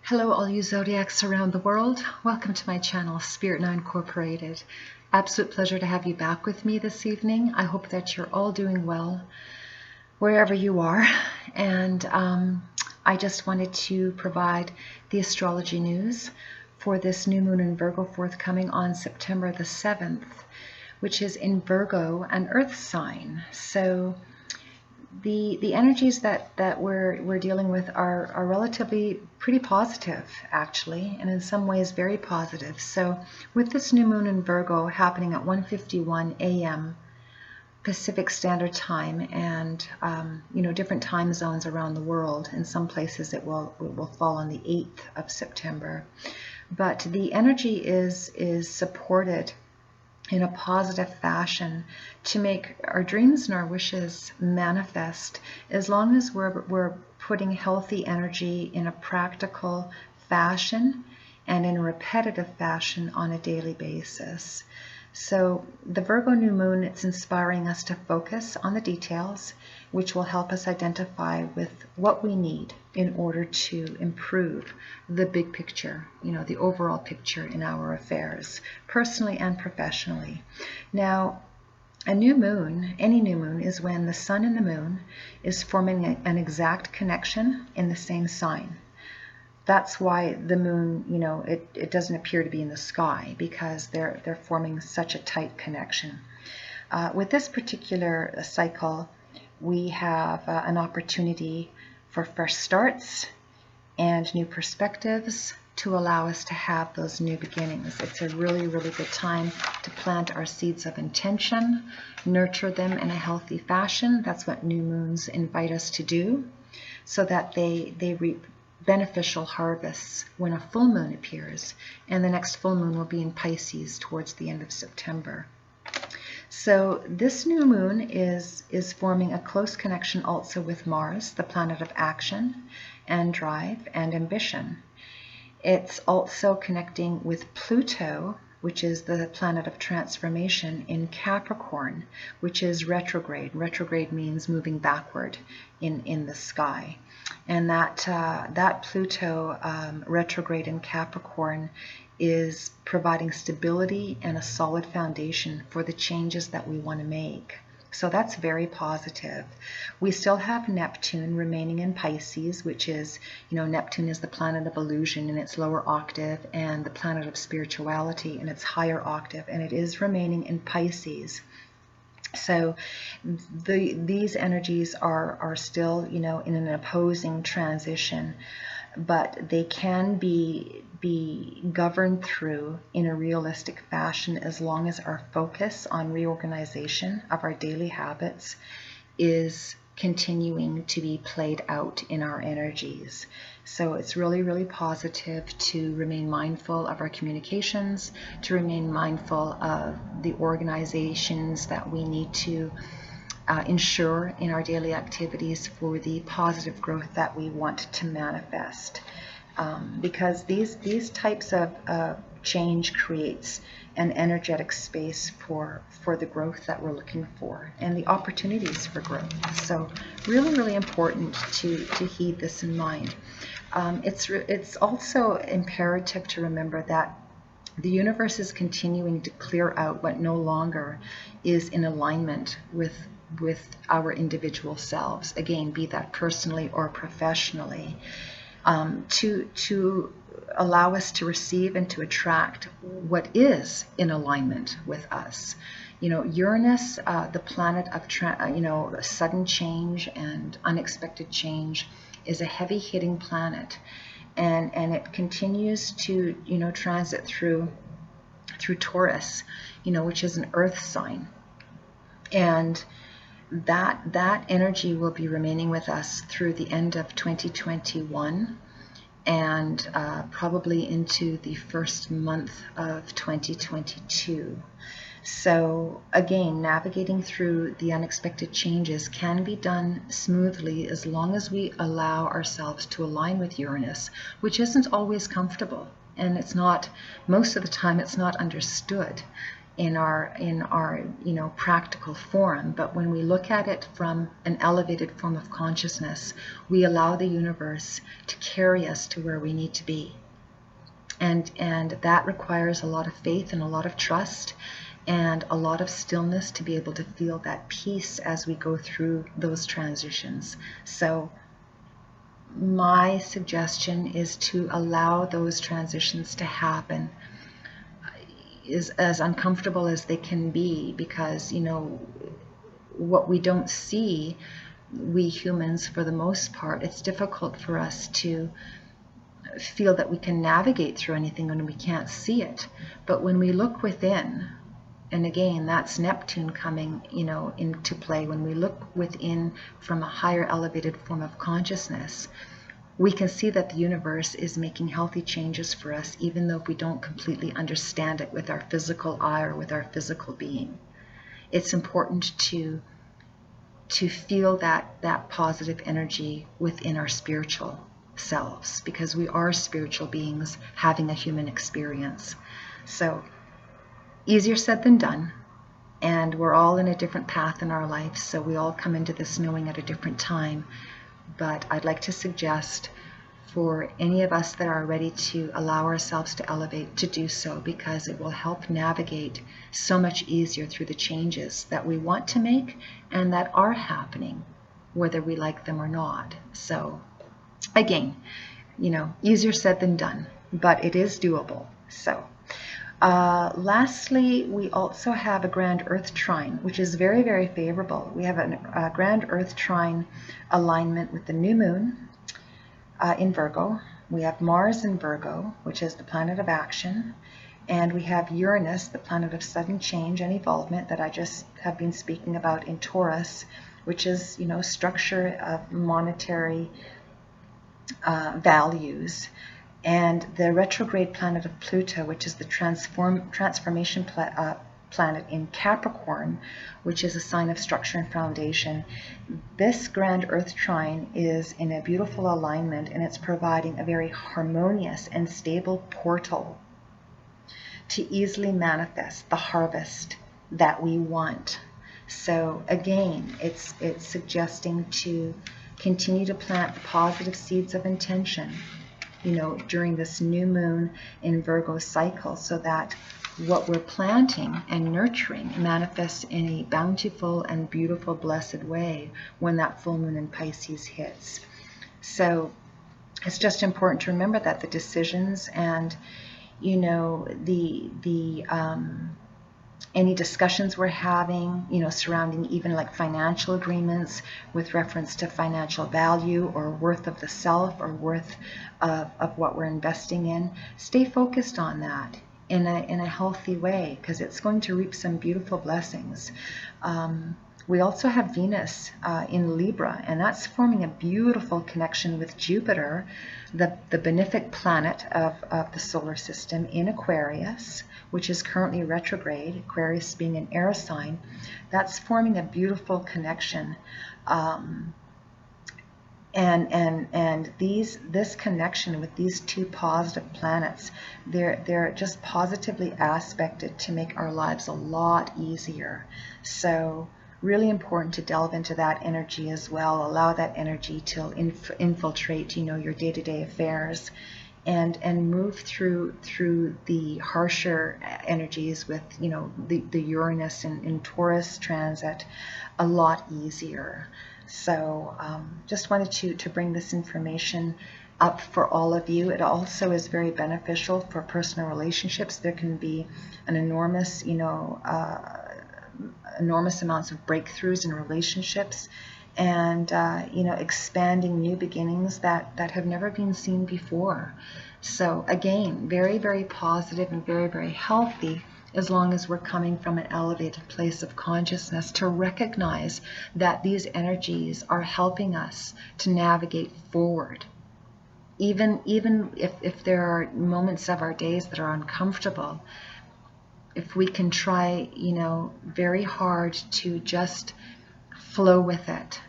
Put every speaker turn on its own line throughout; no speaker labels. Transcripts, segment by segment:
Hello all you zodiacs around the world. Welcome to my channel, Spirit Now Incorporated. Absolute pleasure to have you back with me this evening. I hope that you're all doing well wherever you are. And I just wanted to provide the astrology news for this new moon in Virgo forthcoming on September the 7th, which is in Virgo, an earth sign. So the energies that we're dealing with are relatively pretty positive, actually, and in some ways very positive. So with this new moon in Virgo happening at 1:51 a.m. Pacific Standard Time, and different time zones around the world. In some places it will fall on the 8th of September, but the energy is supported in a positive fashion to make our dreams and our wishes manifest, as long as we're putting healthy energy in a practical fashion and in a repetitive fashion on a daily basis. So the Virgo new moon, it's inspiring us to focus on the details, which will help us identify with what we need in order to improve the big picture, the overall picture in our affairs, personally and professionally. Now, a new moon, any new moon, is when the sun and the moon is forming an exact connection in the same sign. That's why the moon, it doesn't appear to be in the sky, because they're forming such a tight connection. With this particular cycle, we have an opportunity for fresh starts and new perspectives to allow us to have those new beginnings. It's a really, really good time to plant our seeds of intention, nurture them in a healthy fashion. That's what new moons invite us to do, so that they reap beneficial harvests when a full moon appears, and the next full moon will be in Pisces towards the end of September. So this new moon is forming a close connection also with Mars, the planet of action and drive and ambition. It's also connecting with Pluto, which is the planet of transformation, in Capricorn, which is retrograde. Retrograde means moving backward in the sky. And that Pluto retrograde in Capricorn is providing stability and a solid foundation for the changes that we want to make. So that's very positive. We still have Neptune remaining in Pisces, which is, Neptune is the planet of illusion in its lower octave, and the planet of spirituality in its higher octave, and it is remaining in Pisces. So these energies are still, in an opposing transition, but they can be governed through in a realistic fashion, as long as our focus on reorganization of our daily habits is continuing to be played out in our energies. So it's really, really positive to remain mindful of our communications, to remain mindful of the organizations that we need to ensure in our daily activities for the positive growth that we want to manifest. Because these types of change creates an energetic space for the growth that we're looking for and the opportunities for growth. So really, really important to heed this in mind. It's also imperative to remember that the universe is continuing to clear out what no longer is in alignment with our individual selves. Again, be that personally or professionally. To allow us to receive and to attract what is in alignment with us. Uranus, the planet of sudden change and unexpected change, is a heavy-hitting planet, and it continues to transit through Taurus, which is an earth sign, and that energy will be remaining with us through the end of 2021 and probably into the first month of 2022. So again, navigating through the unexpected changes can be done smoothly as long as we allow ourselves to align with Uranus, which isn't always comfortable, and it's not, most of the time it's not understood. in our practical form. But when we look at it from an elevated form of consciousness, we allow the universe to carry us to where we need to be. And that requires a lot of faith and a lot of trust and a lot of stillness to be able to feel that peace as we go through those transitions. So my suggestion is to allow those transitions to happen, is as uncomfortable as they can be, because what we don't see, we humans, for the most part, it's difficult for us to feel that we can navigate through anything when we can't see it. But when we look within, and again, that's Neptune coming into play, when we look within from a higher elevated form of consciousness, we can see that the universe is making healthy changes for us, even though we don't completely understand it with our physical eye or with our physical being. It's important to feel that positive energy within our spiritual selves, because we are spiritual beings having a human experience. So easier said than done, and we're all in a different path in our life, so we all come into this knowing at a different time. But I'd like to suggest for any of us that are ready to allow ourselves to elevate, to do so, because it will help navigate so much easier through the changes that we want to make and that are happening, whether we like them or not. So again, easier said than done, but it is doable. So lastly, we also have a grand Earth trine, which is very, very favorable. We have a grand Earth trine alignment with the new moon in Virgo. We have Mars in Virgo, which is the planet of action, and we have Uranus, the planet of sudden change and evolvement that I just have been speaking about, in Taurus, which is structure of monetary values. And the retrograde planet of Pluto, which is the transformation planet in Capricorn, which is a sign of structure and foundation. This grand Earth trine is in a beautiful alignment, and it's providing a very harmonious and stable portal to easily manifest the harvest that we want. So again, it's suggesting to continue to plant the positive seeds of intention during this new moon in Virgo cycle, so that what we're planting and nurturing manifests in a bountiful and beautiful, blessed way when that full moon in Pisces hits. So it's just important to remember that the decisions and any discussions we're having, surrounding even like financial agreements with reference to financial value or worth of the self or worth of what we're investing in, stay focused on that in a healthy way, because it's going to reap some beautiful blessings. We also have Venus in Libra, and that's forming a beautiful connection with Jupiter, the benefic planet of the solar system, in Aquarius, which is currently retrograde, Aquarius being an air sign. That's forming a beautiful connection. And this connection with these two positive planets, they're just positively aspected to make our lives a lot easier. So really important to delve into that energy as well. Allow that energy to infiltrate, your day-to-day affairs, and move through the harsher energies with, the Uranus in Taurus transit a lot easier. So just wanted to bring this information up for all of you. It also is very beneficial for personal relationships. There can be an enormous, enormous amounts of breakthroughs in relationships, and expanding new beginnings that have never been seen before. So again, very, very positive and very, very healthy, as long as we're coming from an elevated place of consciousness, to recognize that these energies are helping us to navigate forward. Even if there are moments of our days that are uncomfortable, if we can try, very hard to just flow with it,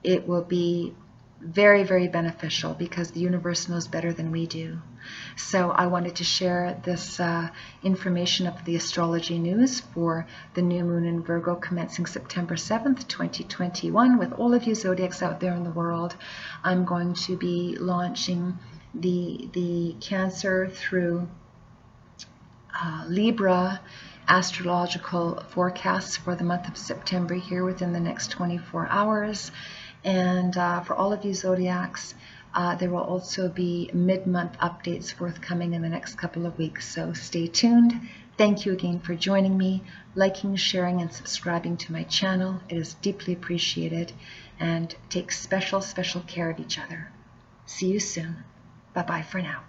it will be very, very beneficial because the universe knows better than we do. So I wanted to share this information of the astrology news for the new moon in Virgo commencing September 7th, 2021 with all of you zodiacs out there in the world. I'm going to be launching the Cancer through Libra astrological forecasts for the month of September here within the next 24 hours. And for all of you zodiacs, there will also be mid-month updates forthcoming in the next couple of weeks. So stay tuned. Thank you again for joining me, liking, sharing, and subscribing to my channel. It is deeply appreciated. And take special, special care of each other. See you soon. Bye-bye for now.